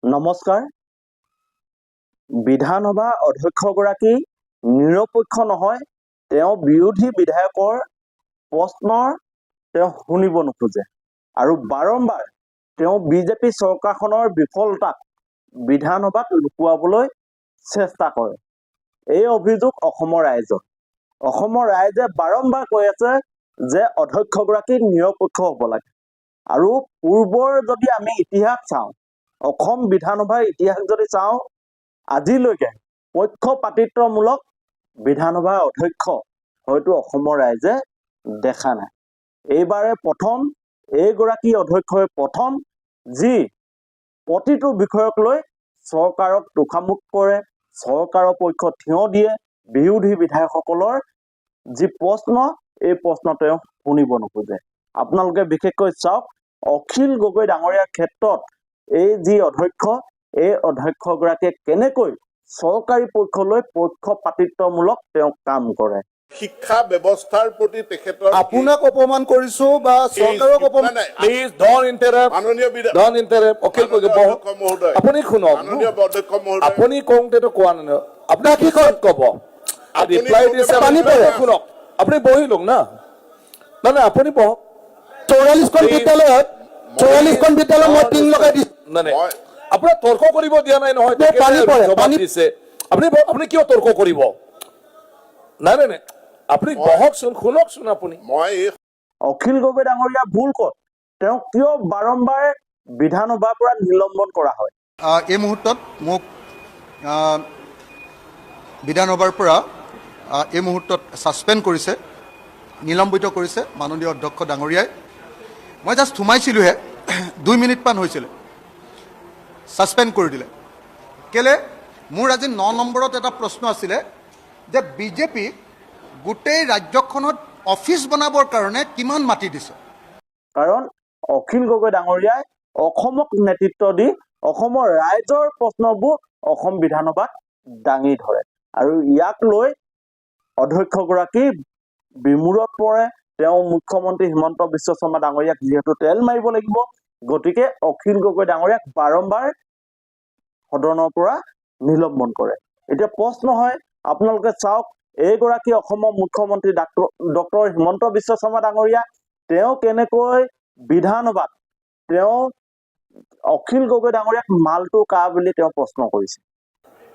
নমস্কাৰ। বিধানসভা অধ্যক্ষগৰাকী নিৰপেক্ষ নহয়, তেওঁ বিৰোধী বিধায়কৰ প্ৰশ্নৰ তেওঁ শুনিব নোখোজে আৰু বাৰম্বাৰ তেওঁ বিজেপি চৰকাৰখনৰ বিফলতাক বিধানসভাত লুকুৱাবলৈ চেষ্টা কৰে। এই অভিযোগ অসমৰ ৰাইজৰ। অসমৰ ৰাইজে বাৰম্বাৰ কৈ আছে যে অধ্যক্ষগৰাকী নিৰপেক্ষ হ'ব লাগে। আৰু পূৰ্বৰ যদি আমি ইতিহাস চাওঁ, অসম বিধানসভাৰ ইতিহাস যদি চাওঁ, আজিলৈকে পক্ষপাতিত্বমূলক বিধানসভাৰ অধ্যক্ষ হয়তো অসমৰ ৰাইজে দেখা নাই। এইবাৰে প্ৰথম এইগৰাকী অধ্যক্ষই প্ৰথম যি প্ৰতিটো বিষয়ক লৈ চৰকাৰক তোষামোদ কৰে, চৰকাৰৰ পক্ষত থিয় দিয়ে, বিৰোধী বিধায়কসকলৰ যি প্ৰশ্ন এই প্ৰশ্ন তেওঁ শুনিব নোখোজে। আপোনালোকে বিশেষকৈ চাওক, অখিল গগৈ ডাঙৰীয়াৰ ক্ষেত্ৰত এই যি অধ্যক্ষ, এই অধ্যক্ষগৰাকীয়ে কেনেকৈ চৰকাৰী পক্ষলৈ পক্ষপাতিত্বমূলক তেওঁ কাম কৰে। শিক্ষা ব্যৱস্থাৰ প্ৰতি তেখেতৰ আপোনাক অপমান কৰিছো বা চৰকাৰক অপমান Please don't interrupt. মাননীয় Don't interrupt. অখিল গগৈ বহক। মহোদয়, আপুনি শুনক। মাননীয় অধ্যক্ষ মহোদয়, আপুনি কওঁতেতো কোৱা নাই। আপোনাক কি ক'ব? ৰিপ্লাই দিছে পানী পৰে। শুনক। আপুনি বহি লওক না। নাই আপুনি বহক। 44খন বিদ্যালয়ত 44খন বিদ্যালয়ত মই টিং লগাই দিছো। নাই আপোনাক তৰ্ক কৰিব দিয়া নাই নহয়। পানী পৰে, পানী দিছে। আপুনি কিয় তৰ্ক কৰিব? নাই নাই নাই, আপুনি বহকচোন, শুনকচোন আপুনি। মই অখিল গগৈ ডাঙৰীয়া ভুল ক'ত? তেওঁ কিয় বাৰম্বাৰ বিধানসভাৰ পৰা নিলম্বন কৰা হয়? এই মুহূৰ্তত মোক বিধানসভাৰ পৰা এই মুহূৰ্তত ছাছপেণ্ড কৰিছে, নিলম্বিত কৰিছে মাননীয় অধ্যক্ষ ডাঙৰীয়াই। মই জাষ্ট সোমাইছিলোঁহে, 2 মিনিটমান হৈছিলে, ছাছপেণ্ড কৰি দিলে। কেলে মোৰ আজি 9 নম্বৰত এটা প্ৰশ্ন আছিলে যে বিজেপি গোটেই ৰাজ্যখনত অফিচ বনাবৰ কাৰণে কিমান মাটি দিছে। কাৰণ অখিল গগৈ ডাঙৰীয়াই অসমক নেতৃত্ব দি অসমৰ ৰাইজৰ প্ৰশ্নবোৰ অসম বিধানসভাত দাঙি ধৰে আৰু ইয়াক লৈ অধ্যক্ষগৰাকী বিমূৰত পৰে। তেওঁ মুখ্যমন্ত্ৰী হিমন্ত বিশ্ব শৰ্মা ডাঙৰীয়াক যিহেতু তেল মাৰিব লাগিব, গতিকে অখিল গগৈ ডাঙৰীয়াক বাৰম্বাৰ সদনৰ পৰা নিলম্বন কৰে। এতিয়া প্ৰশ্ন হয়, আপোনালোকে চাওক, এইগৰাকী অসমৰ মুখ্যমন্ত্ৰী ডক্টৰ হিমন্ত বিশ্ব শৰ্মা ডাঙৰীয়া, তেওঁ কেনেকৈ বিধানসভাত তেওঁ অখিল গগৈ ডাঙৰীয়াক মালটো কা বুলি তেওঁ প্ৰশ্ন কৰিছে।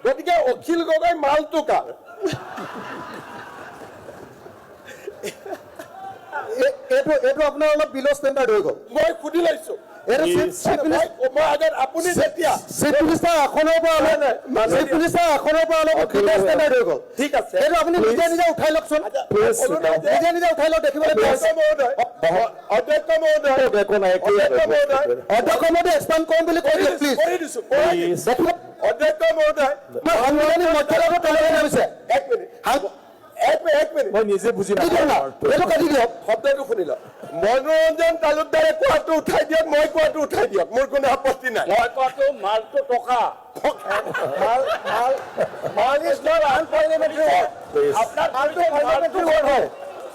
গতিকে অখিল গগৈ মালটো কাৰ? এইটো আপোনাৰ অলপ বিল' ষ্টেণ্ডাৰ্ড হৈ গ'ল। মই সুধি লৈছো। আপুনি যেতিয়া চিফ মিনিষ্টাৰ আসনৰ পৰা চিফ মিনিষ্টাৰ আসনৰ পৰা অলপ বিল' ষ্টেণ্ডাৰ্ড হৈ গ'ল। ঠিক আছে, এইটো আপুনি নিজে নিজে উঠাই লওকচোন, নিজে নিজে উঠাই লওক, দেখিবলৈ বেয়া হৈছে। অধ্যক্ষ মহোদয়, অধ্যক্ষ মহোদয় এক্সপাণ্ড কৰিম বুলি কৈ দিয়ক প্লিজ। কৰি দিছো। অধ্যক্ষ মহোদয়, সাংবিধানিক মৰ্যাদাটো তললৈ নামিছে। এক মিনিট মই নিজে বুজি এইটো কাটি দিয়ক। শব্দটো শুনি লওক। মনোৰঞ্জন তালুকদাৰে কোৱাটো উঠাই দিয়ক, মই কোৱাটো উঠাই দিয়ক, মোৰ কোনো আপত্তি নাই। মই কোৱাটো মালটো টকা। মাল ইজ নট আনপাৰ্লিয়ামেণ্টাৰী ৱৰ্ড। আপোনাৰ মালটো পাৰ্লিয়ামেণ্টাৰী ৱৰ্ড হয়।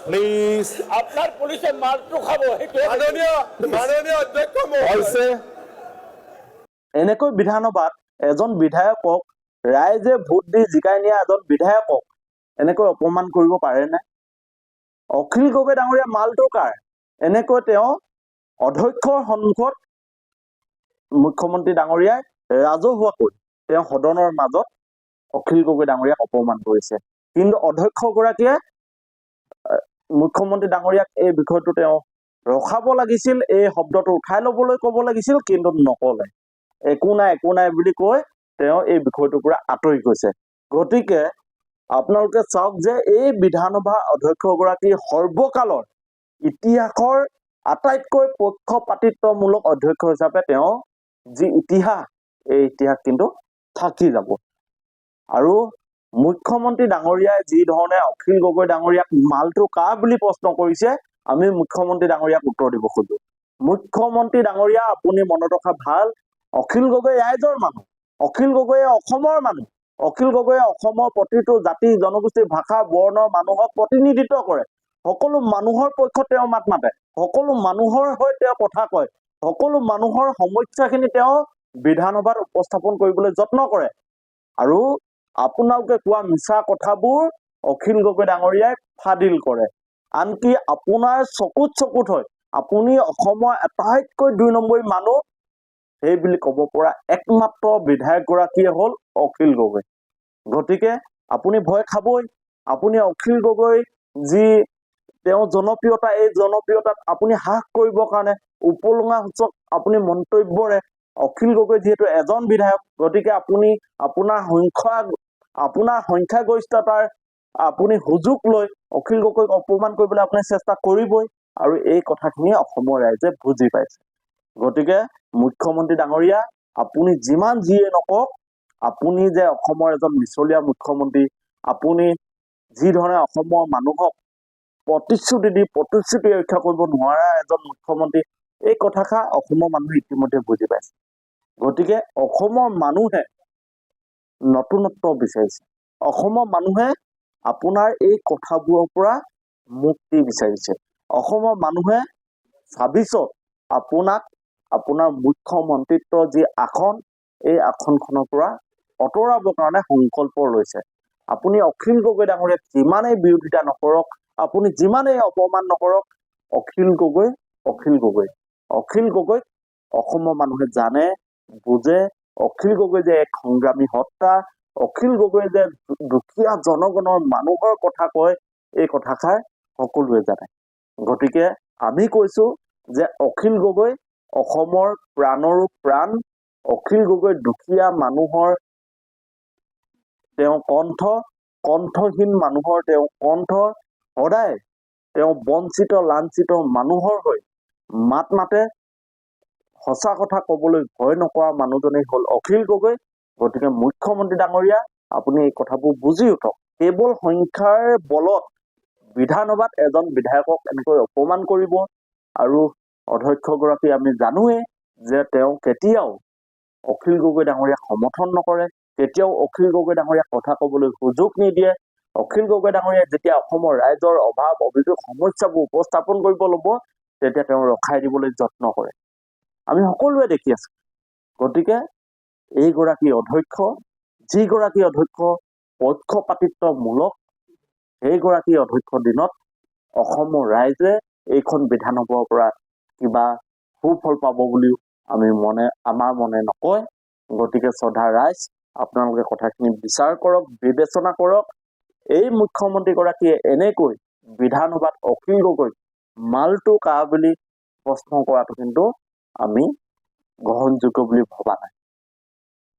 প্লিজ, আপোনাৰ পুলিচে মালটো খাব, সেইটো মাননীয় অধ্যক্ষ মহোদয়। এনেকৈ বিধানসভাত এজন বিধায়কক, ৰাইজে ভোট দি জিকাই নিয়া এজন বিধায়কক এনেকৈ অপমান কৰিব পাৰে নে? অখিল গগৈ ডাঙৰীয়া মালটো কাৰ? এনেকৈ তেওঁ অধ্যক্ষৰ সন্মুখত মুখ্যমন্ত্ৰী ডাঙৰীয়াই ৰাজহুৱাকৈ তেওঁ সদনৰ মাজত অখিল গগৈ ডাঙৰীয়াক অপমান কৰিছে। কিন্তু অধ্যক্ষগৰাকীয়ে মুখ্যমন্ত্ৰী ডাঙৰীয়াক এই বিষয়টো তেওঁ ৰখাব লাগিছিল, এই শব্দটো উঠাই ল'বলৈ ক'ব লাগিছিল, কিন্তু নকলে। একো নাই বুলি কৈ তেওঁ এই বিষয়টোৰ পৰা আঁতৰি গৈছে। গতিকে আপোনালোকে চাওক যে এই বিধানসভা অধ্যক্ষগৰাকী সৰ্বকালৰ ইতিহাসৰ আটাইতকৈ পক্ষপাতিত্বমূলক অধ্যক্ষ হিচাপে তেওঁ যি ইতিহাস, এই ইতিহাস কিন্তু থাকি যাব। আৰু মুখ্যমন্ত্ৰী ডাঙৰীয়াই যি ধৰণে অখিল গগৈ ডাঙৰীয়াক মালটো কাৰ বুলি প্ৰশ্ন কৰিছে, আমি মুখ্যমন্ত্ৰী ডাঙৰীয়াক উত্তৰ দিব খোজো। মুখ্যমন্ত্ৰী ডাঙৰীয়া, আপুনি মনত ৰখা ভাল, অখিল গগৈ ৰাইজৰ মানুহ, অখিল গগৈয়ে অসমৰ মানুহ, অখিল গগৈয়ে অসমৰ প্ৰতিটো জাতি জনগোষ্ঠী ভাষা বৰ্ণৰ মানুহক প্ৰতিনিধিত্ব কৰে। সকলো মানুহৰ পক্ষত তেওঁ মাত মাতে, সকলো মানুহৰ হৈ তেওঁ কথা কয়, সকলো মানুহৰ সমস্যাখিনি তেওঁ বিধানসভাত উপস্থাপন কৰিবলৈ যত্ন কৰে আৰু আপোনালোকে কোৱা মিছা কথাবোৰ অখিল গগৈ ডাঙৰীয়াই ফাদিল কৰে। আনকি আপোনাৰ চকুত হয় আপুনি অসমৰ আটাইতকৈ 2 নম্বৰী মানুহ সেই বুলি ক'ব পৰা একমাত্ৰ বিধায়কগৰাকীয়ে হ'ল অখিল গগৈ। গতিকে আপুনি ভয় খাবই। আপুনি অখিল গগৈ যি তেওঁ জনপ্ৰিয়তা, এই জনপ্ৰিয়তাত আপুনি হ্ৰাস কৰিবৰ কাৰণে উপলুঙা সূচক আপুনি মন্তব্যৰে অখিল গগৈ যিহেতু এজন বিধায়ক, গতিকে আপুনি আপোনাৰ সংখ্যাগৰিষ্ঠতাৰ আপুনি সুযোগ লৈ অখিল গগৈক অপমান কৰিবলৈ আপুনি চেষ্টা কৰিবই আৰু এই কথাখিনি অসমৰ ৰাইজে বুজি পাইছে। গতিকে মুখ্যমন্ত্ৰী ডাঙৰীয়া, আপুনি যিমান যিয়ে নকওক, আপুনি যে অসমৰ এজন মিছলীয়া মুখ্যমন্ত্ৰী, আপুনি যি ধৰণে অসমৰ মানুহক প্ৰতিশ্ৰুতি দি প্ৰতিশ্ৰুতি ৰক্ষা কৰিব নোৱাৰা এজন মুখ্যমন্ত্ৰী, এই কথাষাৰ অসমৰ মানুহে ইতিমধ্যে বুজি পাইছে। গতিকে অসমৰ মানুহে নতুনত্ব বিচাৰিছে। অসমৰ মানুহে আপোনাৰ এই কথাবোৰৰ পৰা মুক্তি বিচাৰিছে। অসমৰ মানুহে ২৬ত আপোনাক আপোনাৰ মুখ্যমন্ত্ৰীত্বৰ যি আসন, এই আসনখনৰ পৰা আঁতৰাবৰ কাৰণে সংকল্প লৈছে। আপুনি অখিল গগৈ ডাঙৰীয়াক যিমানেই বিৰোধিতা নকৰক, আপুনি যিমানেই অপমান নকৰক, অখিল গগৈক অসমৰ মানুহে জানে, বুজে। অখিল গগৈ যে এক সংগ্ৰামী সত্তা, অখিল গগৈ যে দুখীয়া জনগণৰ মানুহৰ কথা কয়, এই কথাষাৰ সকলোৱে জানে। গতিকে আমি কৈছো যে অখিল গগৈ অসমৰ প্ৰাণৰো প্ৰাণ, অখিল গগৈ দুখীয়া মানুহৰ তেওঁ কণ্ঠহীন মানুহৰ তেওঁ কণ্ঠ, সদায় তেওঁ বঞ্চিত লাঞ্ছিত মানুহৰ হৈ মাত মাতে। সঁচা কথা ক'বলৈ ভয় নকৰা মানুহজনেই হ'ল অখিল গগৈ। গতিকে মুখ্যমন্ত্ৰী ডাঙৰীয়া, আপুনি এই কথাবোৰ বুজি উঠক। কেৱল সংখ্যাৰ বলত বিধানসভাত এজন বিধায়কক এনেকৈ অপমান কৰিব আৰু অধ্যক্ষগৰাকী আমি জানোৱেই যে তেওঁ কেতিয়াও অখিল গগৈ ডাঙৰীয়াক সমৰ্থন নকৰে, কেতিয়াও অখিল গগৈ ডাঙৰীয়াক কথা ক'বলৈ সুযোগ নিদিয়ে। অখিল গগৈ ডাঙৰীয়াই যেতিয়া অসমৰ ৰাইজৰ অভাৱ অভিযোগ সমস্যাবোৰ উপস্থাপন কৰিব ল'ব, তেতিয়া তেওঁ ৰখাই দিবলৈ যত্ন কৰে। আমি সকলোৱে দেখি আছো। গতিকে এইগৰাকী অধ্যক্ষ, যিগৰাকী অধ্যক্ষ পক্ষপাতিত্বমূলক, সেইগৰাকী অধ্যক্ষ দিনত অসমৰ ৰাইজে এইখন বিধানসভাৰ পৰা কিবা সুফল পাব বুলিও আমাৰ মনে নকয়। গতিকে শ্ৰদ্ধা ৰাইজ, আপোনালোকে কথাখিনি বিচাৰ কৰক, বিবেচনা কৰক। এই মুখ্যমন্ত্ৰীগৰাকীয়ে এনেকৈ বিধানসভাত অখিল গগৈক মালটো কা বুলি প্ৰশ্ন কৰাটো কিন্তু আমি গ্ৰহণযোগ্য বুলি ভবা নাই।